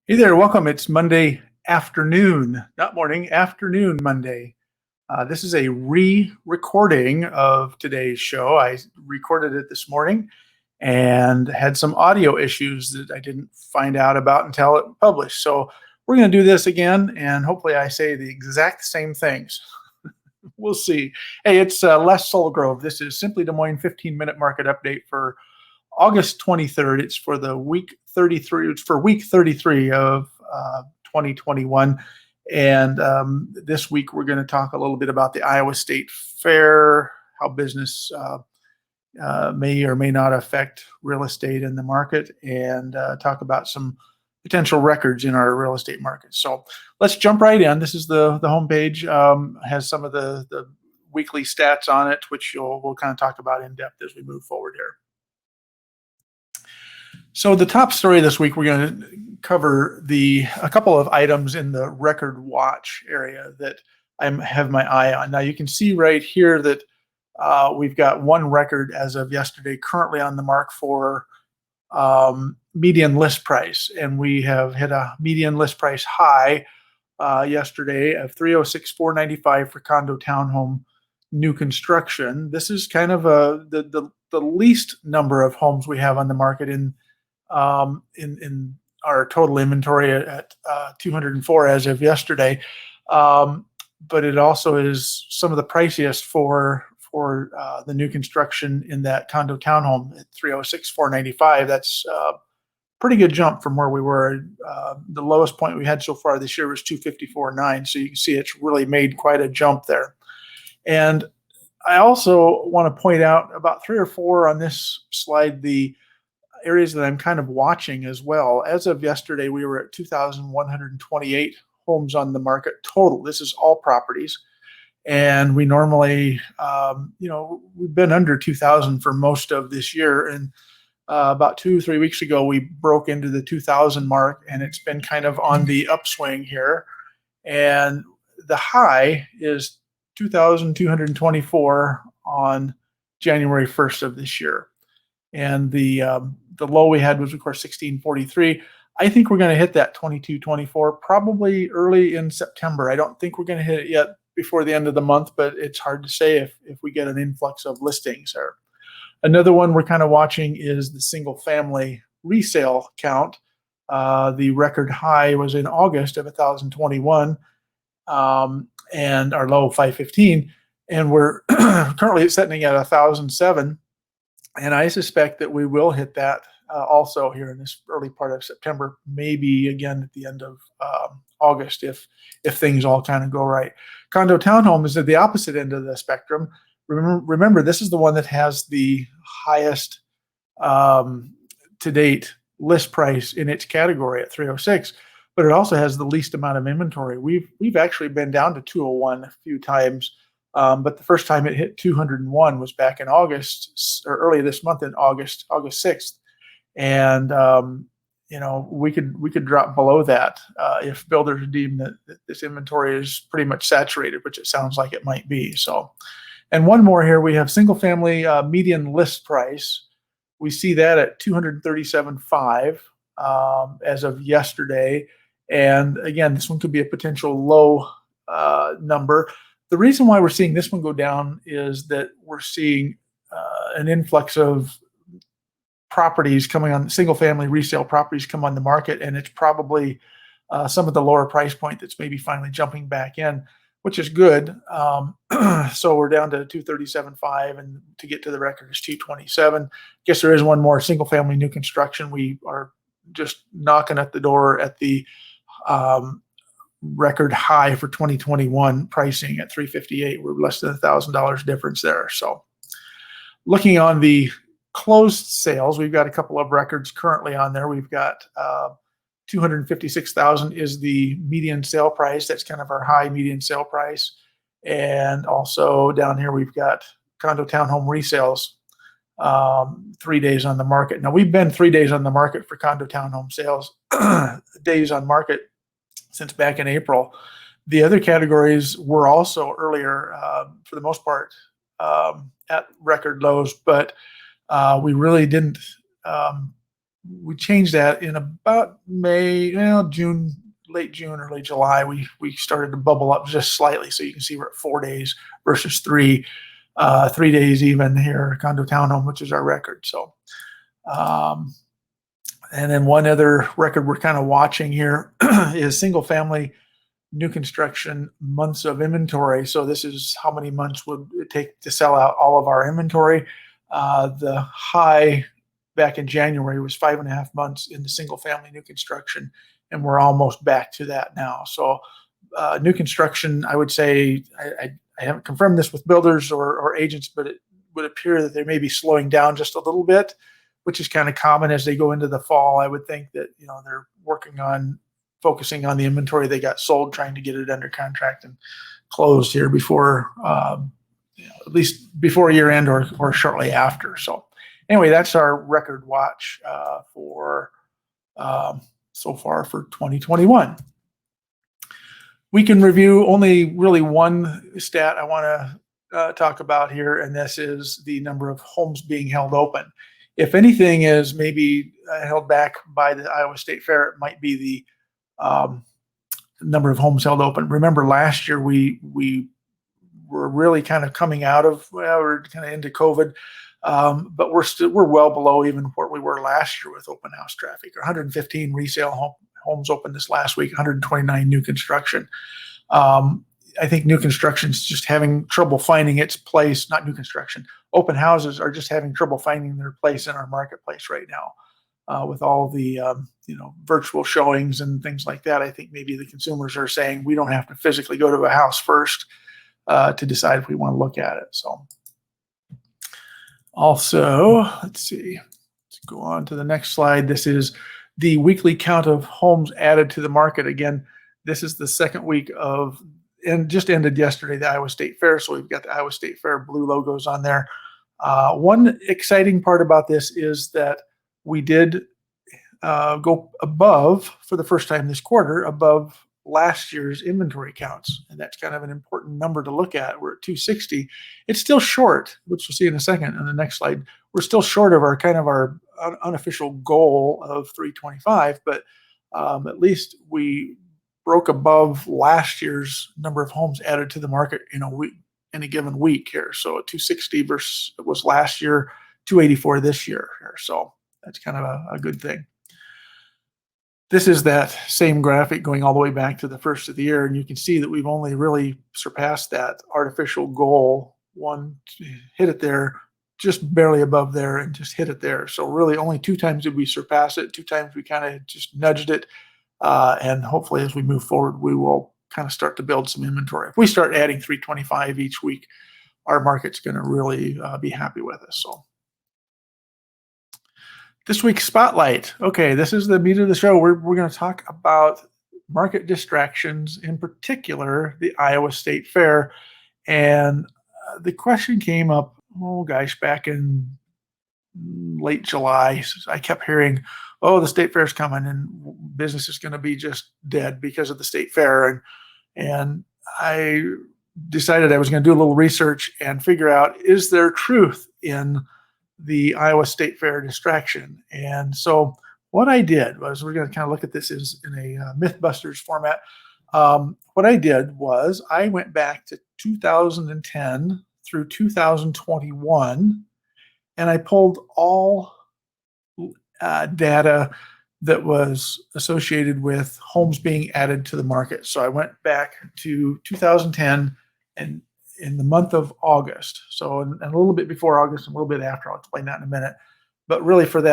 Hey there, welcome. It's Monday afternoon, not morning, afternoon Monday. This is a re-recording of today's show. I recorded it this morning and had some audio issues that I didn't find out about until it published. So we're going to do this again, and hopefully I say the exact same things. We'll see. Hey, it's Les Solgrove. This is Simply Des Moines 15-minute market update for August 23rd. It's for the week 33. It's for week 33 of 2021. And this week we're going to talk a little bit about the Iowa State Fair, how business may or may not affect real estate in the market, and talk about some potential records in our real estate market. So let's jump right in. This is the homepage. Has some of the weekly stats on it, which we'll kind of talk about in depth as we move forward here. So the top story this week, we're going to cover a couple of items in the record watch area that I have my eye on. Now you can see right here that we've got one record as of yesterday currently on the mark for median list price, and we have hit a median list price high yesterday of $306,495 for condo townhome new construction. This is kind of the least number of homes we have on the market in our total inventory at 204 as of yesterday, but it also is some of the priciest for the new construction in that condo townhome at 306,495. That's a pretty good jump from where we were. The lowest point we had so far this year was 254.9. So you can see it's really made quite a jump there. And I also want to point out about 3 or 4 on this slide, the areas that I'm kind of watching as well. As of yesterday, we were at 2,128 homes on the market total. This is all properties. And we normally, we've been under 2,000 for most of this year. And about 2-3 weeks ago, we broke into the 2,000 mark, and it's been kind of on the upswing here. And the high is 2,224 on January 1st of this year. And the low we had was, of course, 1643. I think we're going to hit that 2224 probably early in September. I don't think we're going to hit it yet before the end of the month, but it's hard to say if we get an influx of listings there. Another one we're kind of watching is the single family resale count. The record high was in August of 1,021, and our low 515, and we're currently sitting at 1,007. And I suspect that we will hit that also here in this early part of September, maybe again at the end of August if things all kind of go right. Condo townhome is at the opposite end of the spectrum. Remember, this is the one that has the highest to date list price in its category at 306, but it also has the least amount of inventory. We've actually been down to 201 a few times. But the first time it hit 201 was back in August, or early this month in August 6th. And, we could drop below that if builders deem that this inventory is pretty much saturated, which it sounds like it might be. So, and one more here, we have single family median list price. We see that at 237.5 as of yesterday. And again, this one could be a potential low number. The reason why we're seeing this one go down is that we're seeing an influx of properties coming on, single family resale properties come on the market, and it's probably some of the lower price point that's maybe finally jumping back in, which is good. So we're down to 237.5, and to get to the record is 227. Guess there is one more single family new construction. We are just knocking at the door at the record high for 2021 pricing at 358. We're less than $1,000 difference there. So looking on the closed sales, we've got a couple of records currently on there. We've got 256,000 is the median sale price. That's kind of our high median sale price. And also down here, we've got condo townhome resales, 3 days on the market. Now we've been 3 days on the market for condo townhome sales, days on market since back in April. The other categories were also earlier, for the most part, at record lows, but we really didn't we changed that in about May, June, late June, early July. We started to bubble up just slightly, so you can see we're at 4 days versus 3, 3 days even here, condo townhome, which is our record. So, and then one other record we're kind of watching here is single family new construction months of inventory. So this is how many months would it take to sell out all of our inventory. The high back in January was 5.5 months in the single family new construction, and we're almost back to that now. So new construction, I would say, I haven't confirmed this with builders or agents, but it would appear that they may be slowing down just a little bit, which is kind of common as they go into the fall. I would think that, they're working on focusing on the inventory they got sold, trying to get it under contract and closed here before, at least before year end or shortly after. So anyway, that's our record watch for so far for 2021. We can review only really one stat I want to talk about here, and this is the number of homes being held open. If anything is maybe held back by the Iowa State Fair, it might be the number of homes held open. Remember last year we were really kind of coming out of, we're kind of into COVID, but we're well below even where we were last year with open house traffic. 115 resale homes open this last week, 129 new construction. I think new construction is just having trouble finding its place. Not new construction. Open houses are just having trouble finding their place in our marketplace right now. With all the virtual showings and things like that, I think maybe the consumers are saying we don't have to physically go to a house first to decide if we want to look at it. So also, let's see, let's go on to the next slide. This is the weekly count of homes added to the market. Again, this is the second week of, and just ended yesterday, the Iowa State Fair. So we've got the Iowa State Fair blue logos on there. One exciting part about this is that we did go above, for the first time this quarter, above last year's inventory counts. And that's kind of an important number to look at. We're at 260. It's still short, which we'll see in a second on the next slide. We're still short of our unofficial goal of 325, but at least we broke above last year's number of homes added to the market in a given week here. So 260 versus it was last year, 284 this year here. So that's kind of a good thing. This is that same graphic going all the way back to the first of the year, and you can see that we've only really surpassed that artificial goal. Hit it there, just barely above there, and just hit it there. So really only 2 times did we surpass it. 2 times we kind of just nudged it. And hopefully as we move forward, we will kind of start to build some inventory. If we start adding 325 each week, our market's going to really be happy with us. So this week's spotlight. Okay, this is the meat of the show. We're going to talk about market distractions, in particular the Iowa State Fair. And the question came up, back in late July. I kept hearing, the State Fair's coming and business is going to be just dead because of the State Fair. And I decided I was going to do a little research and figure out, is there truth in the Iowa State Fair distraction? And so what I did was, we're going to kind of look at this in a Mythbusters format. What I did was I went back to 2010 through 2021, and I pulled all data that was associated with homes being added to the market. So I went back to 2010 and in the month of August. So and a little bit before August and a little bit after. I'll explain that in a minute. But really for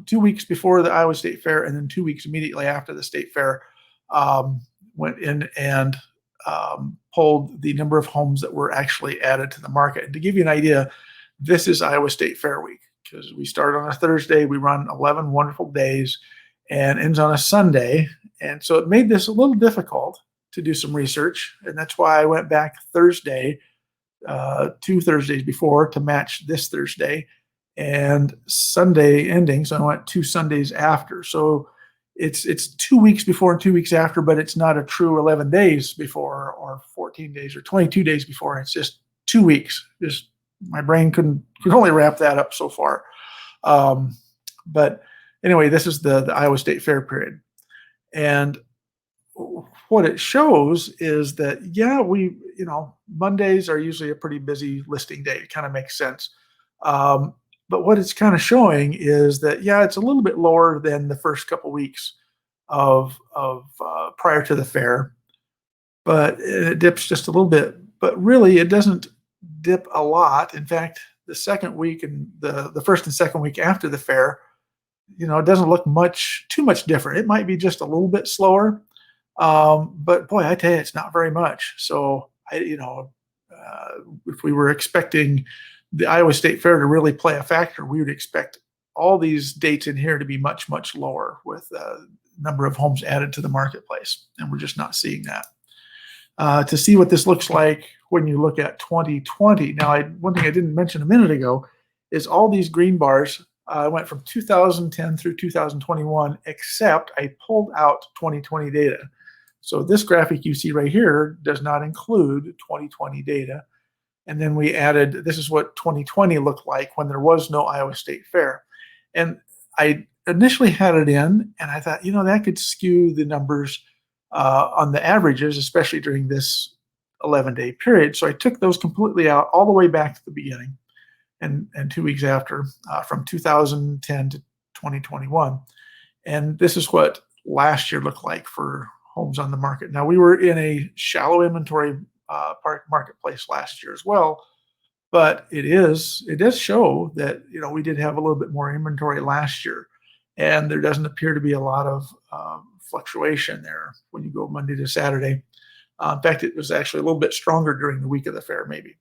2 weeks before the Iowa State Fair and then 2 weeks immediately after the State Fair, went in and pulled the number of homes that were actually added to the market. And to give you an idea, this is Iowa State Fair week, because we start on a Thursday, we run 11 wonderful days, and ends on a Sunday. And so it made this a little difficult to do some research. And that's why I went back Thursday, 2 Thursdays before to match this Thursday, and Sunday ending. So I went 2 Sundays after. So it's 2 weeks before and 2 weeks after, but it's not a true 11 days before or 14 days or 22 days before. It's just 2 weeks. Just my brain could only wrap that up so far. But anyway, this is the Iowa State Fair period. And what it shows is that, yeah, Mondays are usually a pretty busy listing day. It kind of makes sense. Um, but what it's kind of showing is that, yeah, it's a little bit lower than the first couple weeks of prior to the fair, but it dips just a little bit. But really, it doesn't dip a lot. In fact, the second week and the first and second week after the fair, it doesn't look too much different. It might be just a little bit slower, but boy, I tell you, it's not very much. So if we were expecting the Iowa State Fair to really play a factor, we would expect all these dates in here to be much, much lower with the number of homes added to the marketplace, and we're just not seeing that. To see what this looks like when you look at 2020. Now, one thing I didn't mention a minute ago is all these green bars went from 2010 through 2021, except I pulled out 2020 data. So this graphic you see right here does not include 2020 data. And then we added, this is what 2020 looked like when there was no Iowa State Fair. And I initially had it in, and I thought, that could skew the numbers on the averages, especially during this 11-day period. So I took those completely out all the way back to the beginning and 2 weeks after, from 2010 to 2021. And this is what last year looked like for homes on the market. Now, we were in a shallow inventory marketplace last year as well, but it does show that we did have a little bit more inventory last year, and there doesn't appear to be a lot of fluctuation there when you go Monday to Saturday. In fact, it was actually a little bit stronger during the week of the fair, maybe.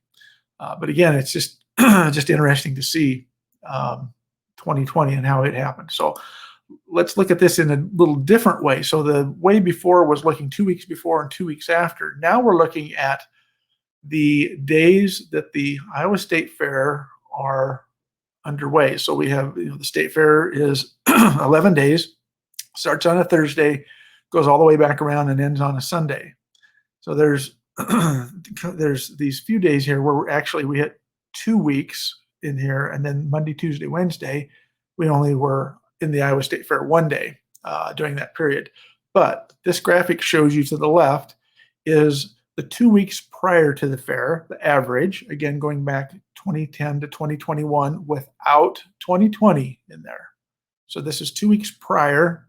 But again, it's just just interesting to see 2020 and how it happened. So let's look at this in a little different way. So the way before was looking 2 weeks before and 2 weeks after. Now we're looking at the days that the Iowa State Fair are underway. So we have, the State Fair is 11 days, starts on a Thursday, goes all the way back around and ends on a Sunday. So there's these few days here where we hit 2 weeks in here, and then Monday, Tuesday, Wednesday, we only were in the Iowa State Fair 1 day during that period. But this graphic shows you to the left is the 2 weeks prior to the fair, the average, again, going back 2010 to 2021 without 2020 in there. So this is 2 weeks prior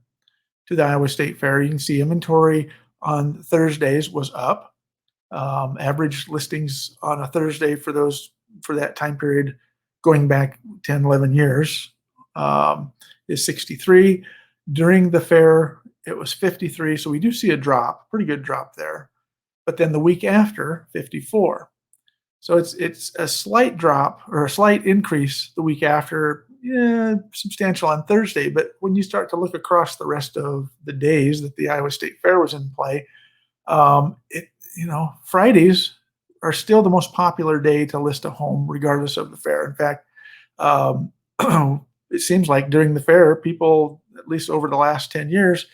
to the Iowa State Fair. You can see inventory on Thursdays was up. Average listings on a Thursday for that time period going back 10, 11 years is 63. During the fair, it was 53. So we do see a drop, pretty good drop there. But then the week after, 54. So it's a slight drop or a slight increase the week after, substantial on Thursday. But when you start to look across the rest of the days that the Iowa State Fair was in play, Fridays are still the most popular day to list a home regardless of the fair. In fact, it seems like during the fair, people, at least over the last 10 years,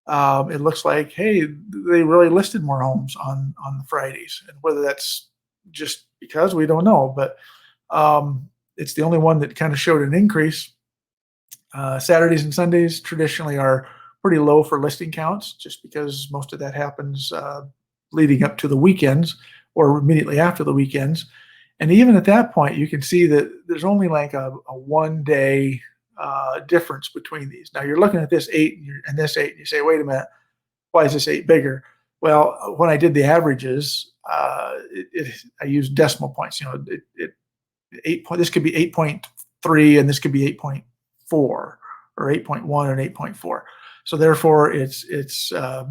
it looks like, hey, they really listed more homes on the Fridays. And whether that's just because, we don't know, but it's the only one that kind of showed an increase. Saturdays and Sundays traditionally are pretty low for listing counts, just because most of that happens leading up to the weekends or immediately after the weekends. And even at that point, you can see that there's only like a 1 day difference between these. Now you're looking at this 8 and this 8, and you say, wait a minute, why is this 8 bigger? Well, when I did the averages, I used decimal points. This could be 8.3 and this could be 8.4 or 8.1 and 8.4. So therefore, it's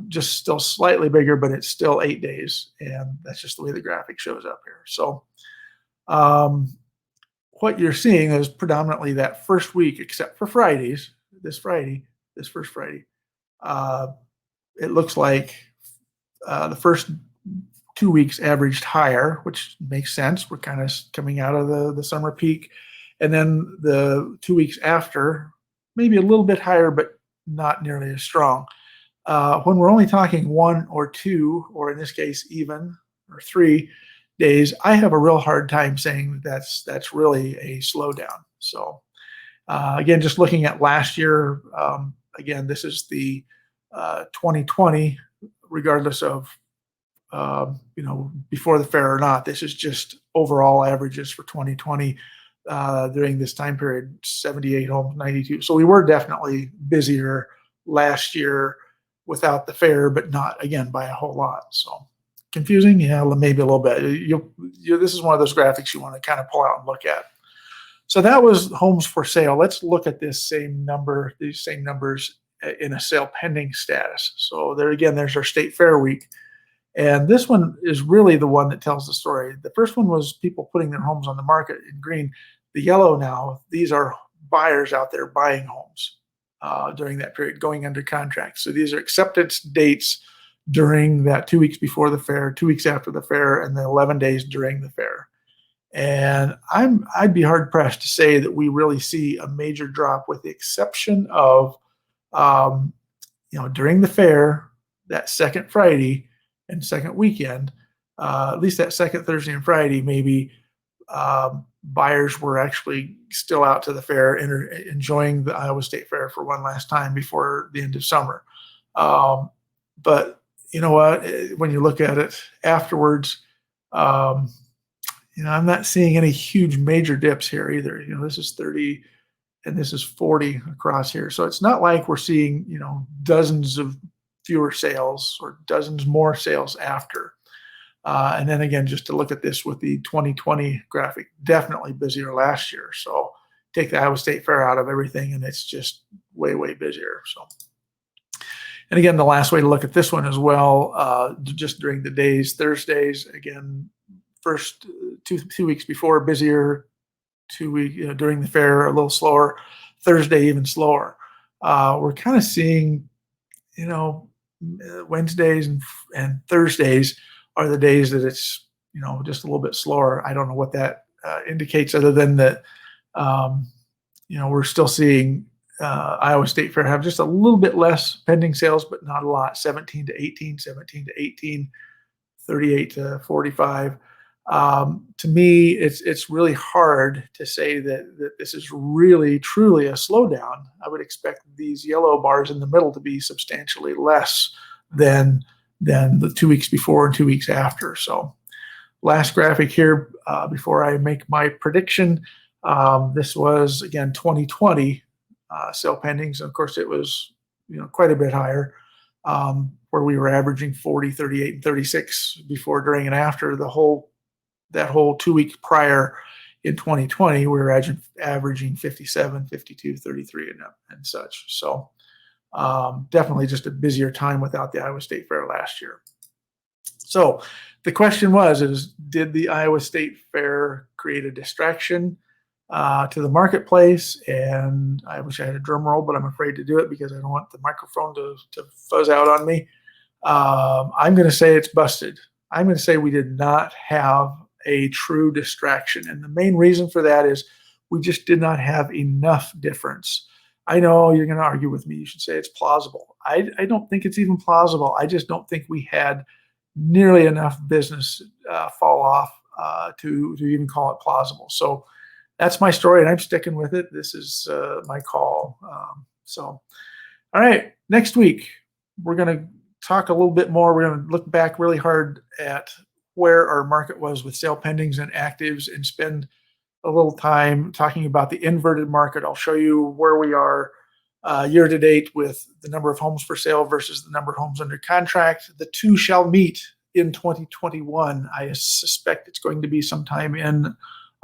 just still slightly bigger, but it's still 8 days, and that's just the way the graphic shows up here. So what you're seeing is predominantly that first week, except for Fridays. This first Friday, it looks like the first 2 weeks averaged higher, which makes sense. We're kind of coming out of the summer peak. And then the 2 weeks after, maybe a little bit higher, but not nearly as strong. When we're only talking 1 or 2, or in this case, even, or 3 days, I have a real hard time saying that's really a slowdown. So Again, just looking at last year, again, this is the 2020, regardless of before the fair or not. This is just overall averages for 2020 during this time period, 78 homes, 92. So we were definitely busier last year without the fair, but not, again, by a whole lot. So confusing? Yeah, maybe a little bit. This is one of those graphics you want to kind of pull out and look at. So that was homes for sale. Let's look at this same number, these same numbers in a sale pending status. So there again, there's our state fair week. And this one is really the one that tells the story. The first one was people putting their homes on the market in green. The yellow now, these are buyers out there buying homes during that period, going under contract. So these are acceptance dates during that 2 weeks before the fair, 2 weeks after the fair, and then 11 days during the fair. And I'd be hard pressed to say that we really see a major drop, with the exception of, during the fair, that second Friday and second weekend, at least that second Thursday and Friday, maybe buyers were actually still out to the fair, enjoying the Iowa State Fair for one last time before the end of summer. But you know what? When you look at it afterwards, I'm not seeing any huge major dips here either. This is 30 and this is 40 across here. So it's not like we're seeing, dozens of fewer sales or dozens more sales after. And then again, just to look at this with the 2020 graphic, definitely busier last year. So take the Iowa State Fair out of everything and it's just way, way busier. So, and again, the last way to look at this one as well, just during the days, Thursdays, again, first two weeks before, busier. 2 weeks during the fair, a little slower. Thursday even slower. We're kind of seeing, Wednesdays and Thursdays are the days that it's just a little bit slower. I don't know what that indicates, other than that we're still seeing Iowa State Fair have just a little bit less pending sales, but not a lot. 17 to 18, 17 to 18, 38 to 45. To me, it's really hard to say that this is really truly a slowdown. I would expect these yellow bars in the middle to be substantially less than the 2 weeks before and 2 weeks after. So last graphic here before I make my prediction. This was, again, 2020 sale pendings. Of course, it was quite a bit higher, where we were averaging 40, 38, and 36 before, during, and after that whole 2 weeks prior. In 2020, we were averaging 57, 52, 33, and such. So definitely just a busier time without the Iowa State Fair last year. So the question was, did the Iowa State Fair create a distraction to the marketplace? And I wish I had a drum roll, but I'm afraid to do it because I don't want the microphone to fuzz out on me. I'm going to say it's busted. I'm going to say we did not have a true distraction. And the main reason for that is we just did not have enough difference. I know you're going to argue with me. You should say it's plausible. I don't think it's even plausible. I just don't think we had nearly enough business fall off to even call it plausible. So that's my story, and I'm sticking with it. This is my call. All right, next week, we're going to talk a little bit more. We're going to look back really hard at where our market was with sale pendings and actives, and spend a little time talking about the inverted market. I'll show you where we are year to date with the number of homes for sale versus the number of homes under contract. The two shall meet in 2021. I suspect it's going to be sometime in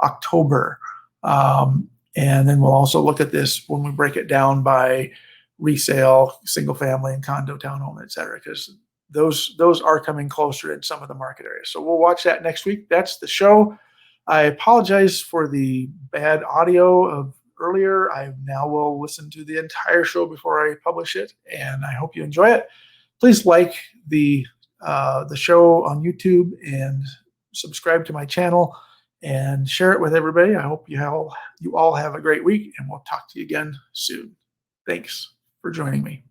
October. And then we'll also look at this when we break it down by resale, single family, and condo, townhome, et cetera, because those are coming closer in some of the market areas. So we'll watch that next week. That's the show. I apologize for the bad audio of earlier. I now will listen to the entire show before I publish it, and I hope you enjoy it. Please like the show on YouTube and subscribe to my channel and share it with everybody. I hope you all have a great week, and we'll talk to you again soon. Thanks for joining me.